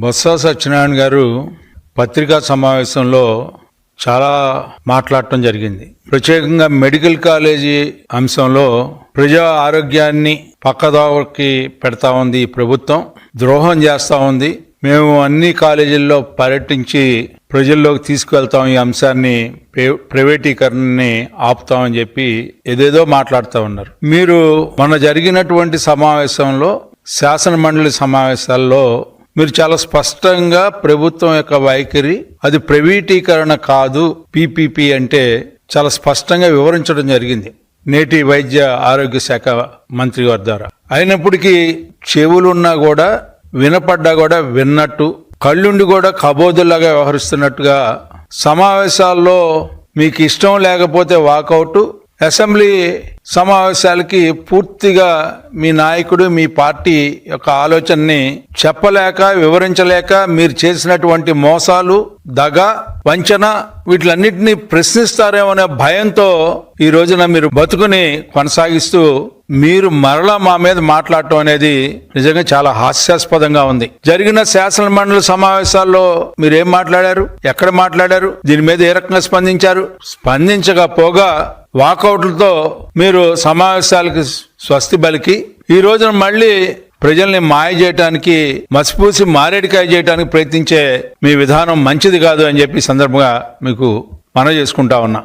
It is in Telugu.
బొత్స సత్యనారాయణ గారు పత్రికా సమావేశంలో చాలా మాట్లాడటం జరిగింది. ప్రత్యేకంగా మెడికల్ కాలేజీ అంశంలో ప్రజా ఆరోగ్యాన్ని పక్కదారికి పెడతా ఉంది ఈ ప్రభుత్వం, ద్రోహం చేస్తా ఉంది. మేము అన్ని కాలేజీల్లో పర్యటించి ప్రజల్లోకి తీసుకువెళ్తాం, ఈ అంశాన్ని ప్రైవేటీకరణని ఆపుతామని చెప్పి ఏదేదో మాట్లాడుతూ ఉన్నారు. మీరు మొన్న జరిగినటువంటి సమావేశంలో, శాసన మండలి సమావేశాల్లో మీరు చాలా స్పష్టంగా ప్రభుత్వం యొక్క వైఖరి అది ప్రైవేటీకరణ కాదు, పీపీపీ అంటే చాలా స్పష్టంగా వివరించడం జరిగింది నేటి వైద్య ఆరోగ్య శాఖ మంత్రి గారి ద్వారా. అయినప్పటికీ చెవులున్నా కూడా, వినపడ్డా కూడా విన్నట్టు, కళ్ళుండి కూడా కబోదుల్లాగా వ్యవహరిస్తున్నట్టుగా సమావేశాల్లో మీకు ఇష్టం లేకపోతే వాకౌట్, అసెంబ్లీ సమావేశాలకి పూర్తిగా మీ నాయకుడు, మీ పార్టీ యొక్క ఆలోచనని చెప్పలేక, వివరించలేక మీరు చేసినటువంటి మోసాలు, దగ, వంచన వీటిలన్నింటినీ ప్రశ్నిస్తారేమనే భయంతో ఈ రోజున మీరు బతుకుని కొనసాగిస్తూ మీరు మరలా మా మీద మాట్లాడటం అనేది నిజంగా చాలా హాస్యాస్పదంగా ఉంది. జరిగిన శాసన మండలి సమావేశాల్లో మీరేం మాట్లాడారు, ఎక్కడ మాట్లాడారు, దీని మీద ఏ రకంగా స్పందించారు? స్పందించకపోగా వాకౌట్లతో మీరు సమావేశాలకి స్వస్తి పలికి ఈ రోజున మళ్ళీ ప్రజల్ని మాయ చేయడానికి, మసిపూసి మారేడికాయ చేయడానికి ప్రయత్నించే మీ విధానం మంచిది కాదు అని చెప్పి సందర్భంగా మీకు మనవి చేసుకుంటా ఉన్నా.